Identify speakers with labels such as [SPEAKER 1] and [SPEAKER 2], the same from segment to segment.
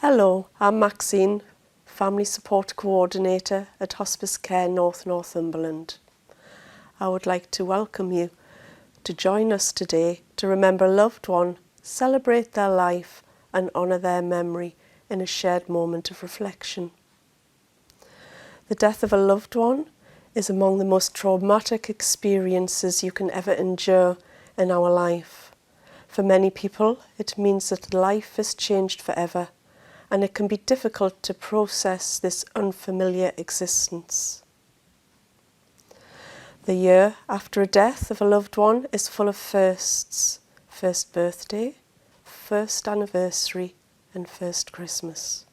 [SPEAKER 1] Hello, I'm Maxine, Family Support Coordinator at Hospice Care North Northumberland. I would like to welcome you to join us today to remember a loved one, celebrate their life and honour their memory in a shared moment of reflection. The death of a loved one is among the most traumatic experiences you can ever endure in our life. For many people, it means that life is changed forever, and it can be difficult to process this unfamiliar existence. The year after a death of a loved one is full of firsts: first birthday, first anniversary, and first Christmas.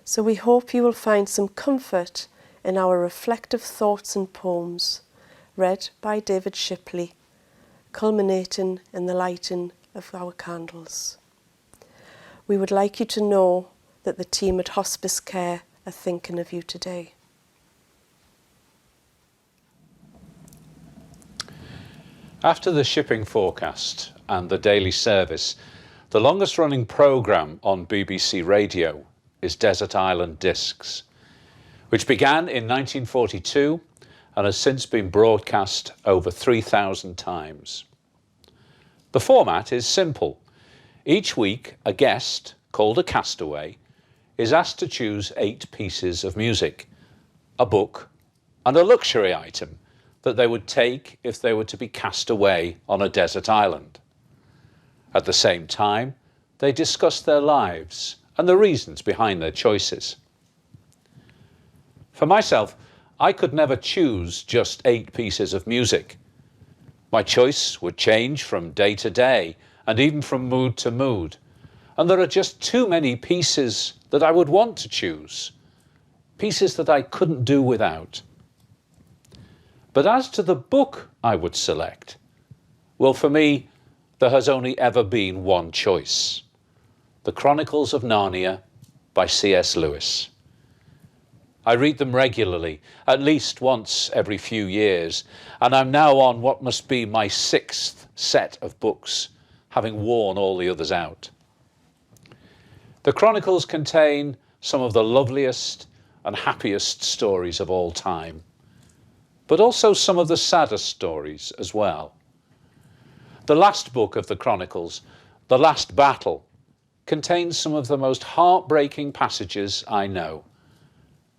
[SPEAKER 1] So we hope you will find some comfort in our reflective thoughts and poems, read by David Shipley, culminating in the lighting of our candles. We would like you to know that the team at Hospice Care are thinking of you today.
[SPEAKER 2] After the shipping forecast and the daily service, the longest running programme on BBC Radio is Desert Island Discs, which began in 1942 and has since been broadcast over 3,000 times. The format is simple. Each week, a guest, called a castaway, is asked to choose 8 pieces of music, a book, and a luxury item that they would take if they were to be cast away on a desert island. At the same time, they discuss their lives and the reasons behind their choices. For myself, I could never choose just 8 pieces of music. My choice would change from day to day and even from mood to mood, and there are just too many pieces that I would want to choose, pieces that I couldn't do without. But as to the book I would select, well, for me, there has only ever been one choice: The Chronicles of Narnia by C.S. Lewis. I read them regularly, at least once every few years, and I'm now on what must be my 6th set of books, having worn all the others out. The Chronicles contain some of the loveliest and happiest stories of all time, but also some of the saddest stories as well. The last book of the Chronicles, The Last Battle, contains some of the most heartbreaking passages I know,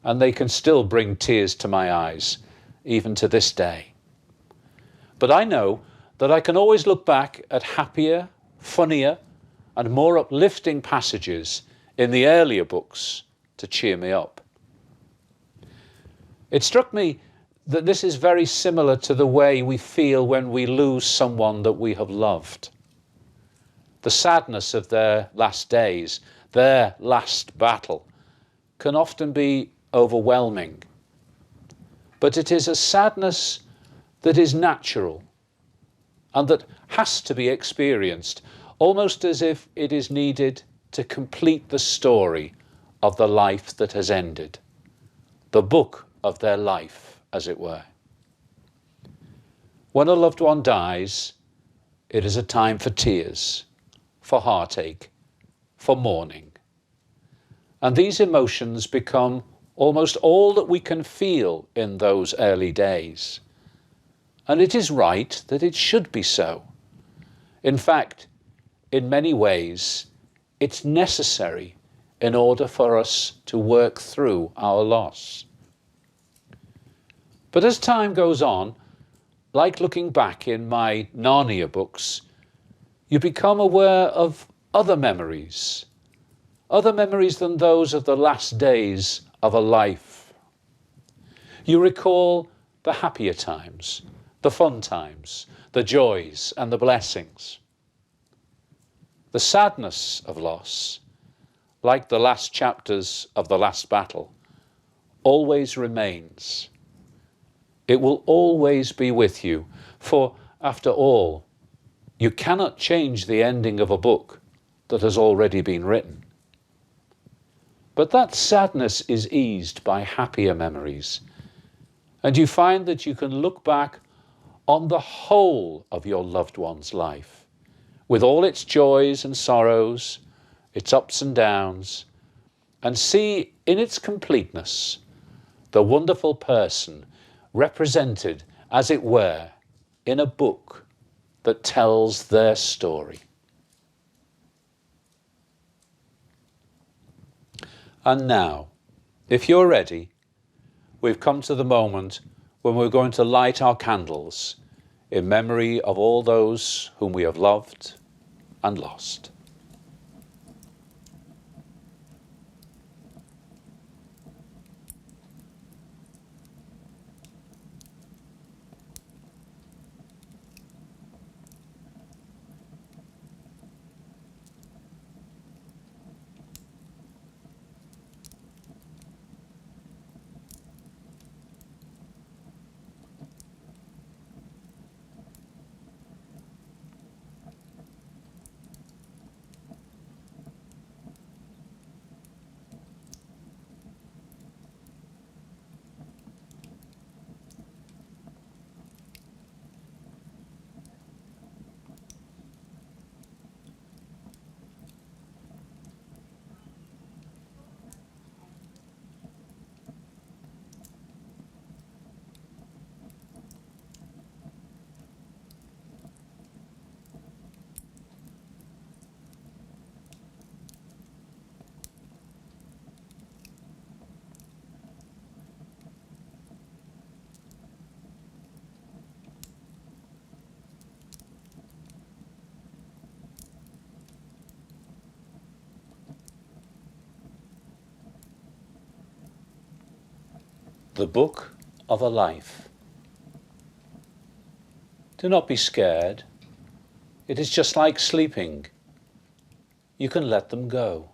[SPEAKER 2] and they can still bring tears to my eyes, even to this day. But I know that I can always look back at happier, funnier, and more uplifting passages in the earlier books to cheer me up. It struck me that this is very similar to the way we feel when we lose someone that we have loved. The sadness of their last days, their last battle, can often be overwhelming. But it is a sadness that is natural and that has to be experienced, almost as if it is needed to complete the story of the life that has ended, the book of their life, as it were. When a loved one dies, it is a time for tears, for heartache, for mourning. And these emotions become almost all that we can feel in those early days. And it is right that it should be so. In fact, in many ways, it's necessary in order for us to work through our loss. But as time goes on, like looking back in my Narnia books, you become aware of other memories than those of the last days of a life. You recall the happier times, the fun times, the joys and the blessings. The sadness of loss, like the last chapters of The Last Battle, always remains. It will always be with you, for after all, you cannot change the ending of a book that has already been written. But that sadness is eased by happier memories, and you find that you can look back on the whole of your loved one's life, with all its joys and sorrows, its ups and downs, and see in its completeness the wonderful person represented, as it were, in a book that tells their story. And now, if you're ready, we've come to the moment when we're going to light our candles in memory of all those whom we have loved and lost. The Book of a Life. Do not be scared. It is just like sleeping. You can let them go.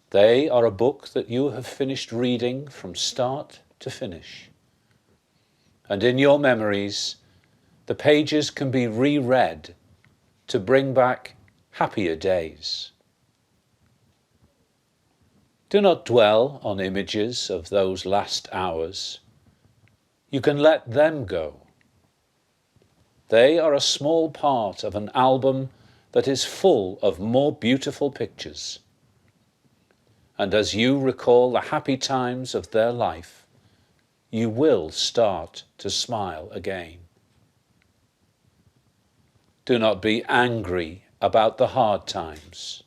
[SPEAKER 2] They are a book that you have finished reading from start to finish. And in your memories, the pages can be reread to bring back happier days. Do not dwell on images of those last hours. You can let them go. They are a small part of an album that is full of more beautiful pictures. And as you recall the happy times of their life, you will start to smile again. Do not be angry about the hard times.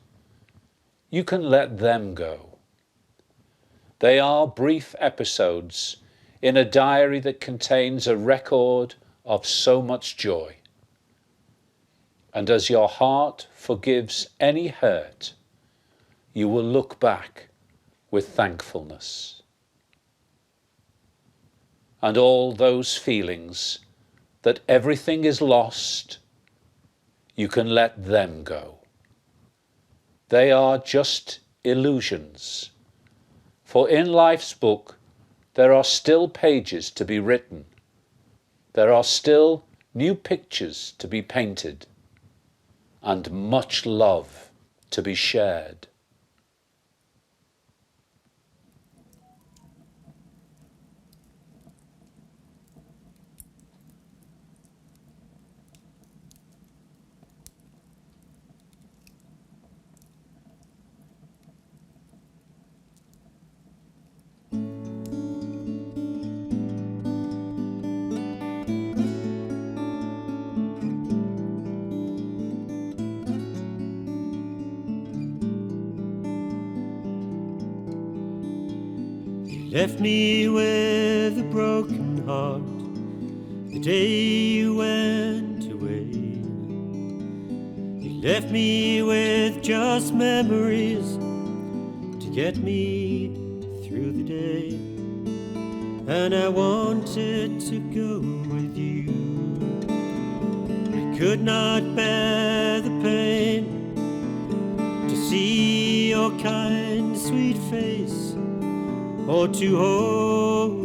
[SPEAKER 2] You can let them go. They are brief episodes in a diary that contains a record of so much joy. And as your heart forgives any hurt, you will look back with thankfulness. And all those feelings that everything is lost, you can let them go. They are just illusions. For in life's book, there are still pages to be written. There are still new pictures to be painted, and much love to be shared.
[SPEAKER 3] Left me with a broken heart the day you went away. You left me with just memories to get me through the day. And I wanted to go with you. I could not bear the pain to see your kind, sweet face, or to hold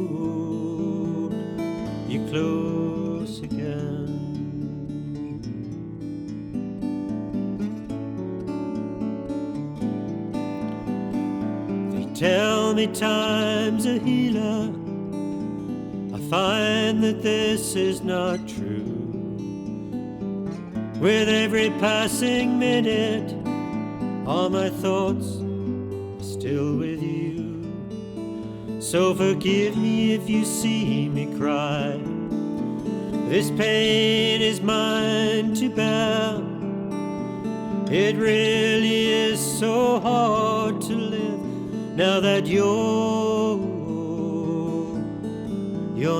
[SPEAKER 3] you close again. They tell me time's a healer. I find that this is not true. With every passing minute, all my thoughts are still with you. So forgive me if you see me cry. This pain is mine to bear. It really is so hard to live now that you're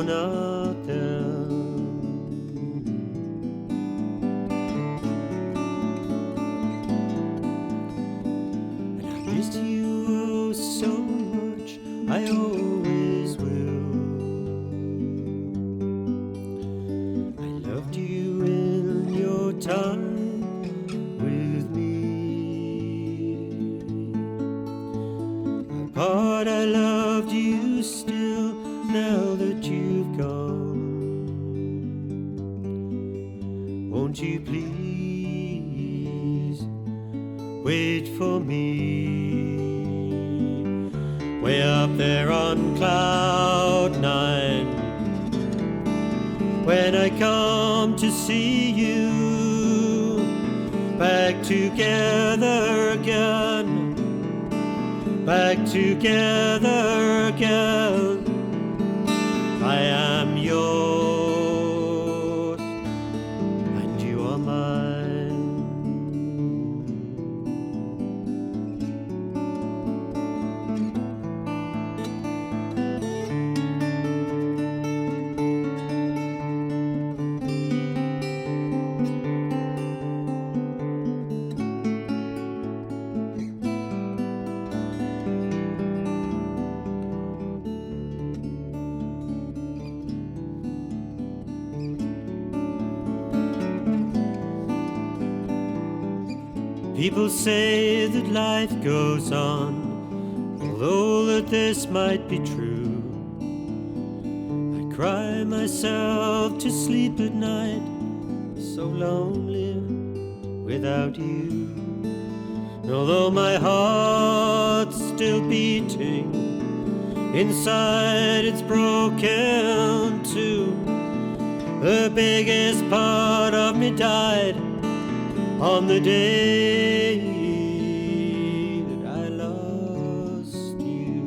[SPEAKER 3] not there. And I missed you oh so much, I always will. I loved you in your time with me. But I loved you still now that you've gone. Won't you please wait for me? Way up there on cloud 9, when I come to see you, back together again, back together again. I am yours, and you are mine. People say that life goes on, although that this might be true. I cry myself to sleep at night, so lonely without you. And although my heart's still beating, inside it's broken too. The biggest part of me died on the day that I lost you.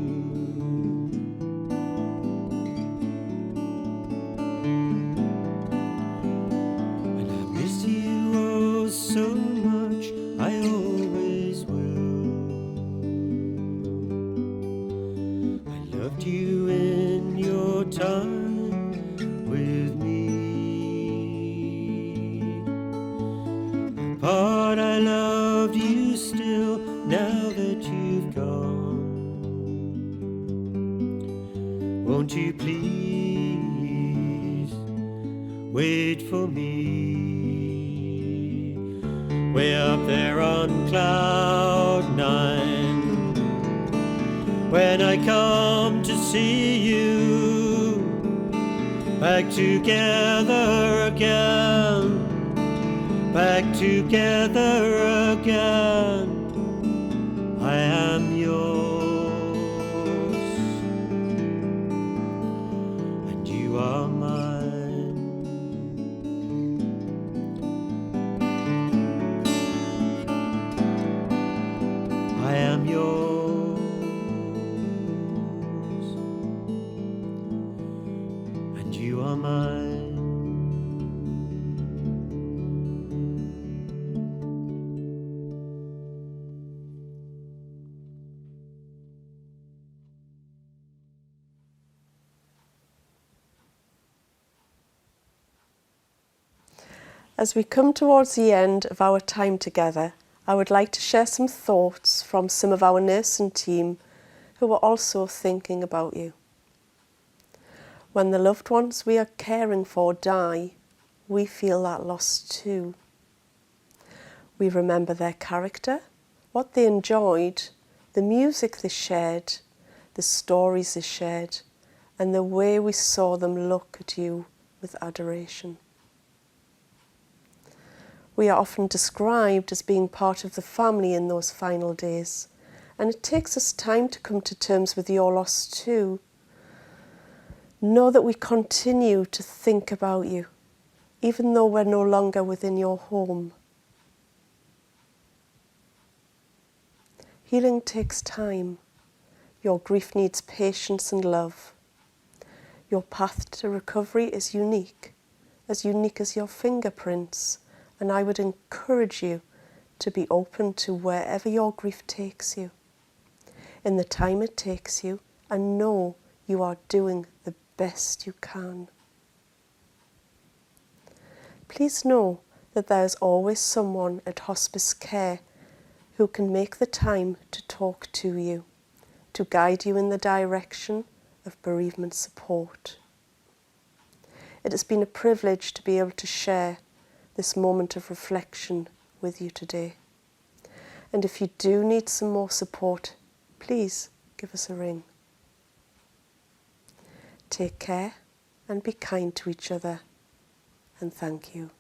[SPEAKER 3] And I miss you oh so much, I always will. I loved you in your time with me. But I loved you still now that you've gone. Won't you please wait for me? Way up there on cloud 9, when I come to see you, back together again, back together again. I am yours, and you are mine. I am yours, and you are mine.
[SPEAKER 1] As we come towards the end of our time together, I would like to share some thoughts from some of our nursing team who are also thinking about you. When the loved ones we are caring for die, we feel that loss too. We remember their character, what they enjoyed, the music they shared, the stories they shared, and the way we saw them look at you with adoration. We are often described as being part of the family in those final days, and it takes us time to come to terms with your loss too. Know that we continue to think about you, even though we're no longer within your home. Healing takes time. Your grief needs patience and love. Your path to recovery is unique as your fingerprints, and I would encourage you to be open to wherever your grief takes you, in the time it takes you, and know you are doing the best you can. Please know that there is always someone at Hospice Care who can make the time to talk to you, to guide you in the direction of bereavement support. It has been a privilege to be able to share this moment of reflection with you today. And if you do need some more support, please give us a ring. Take care and be kind to each other, and thank you.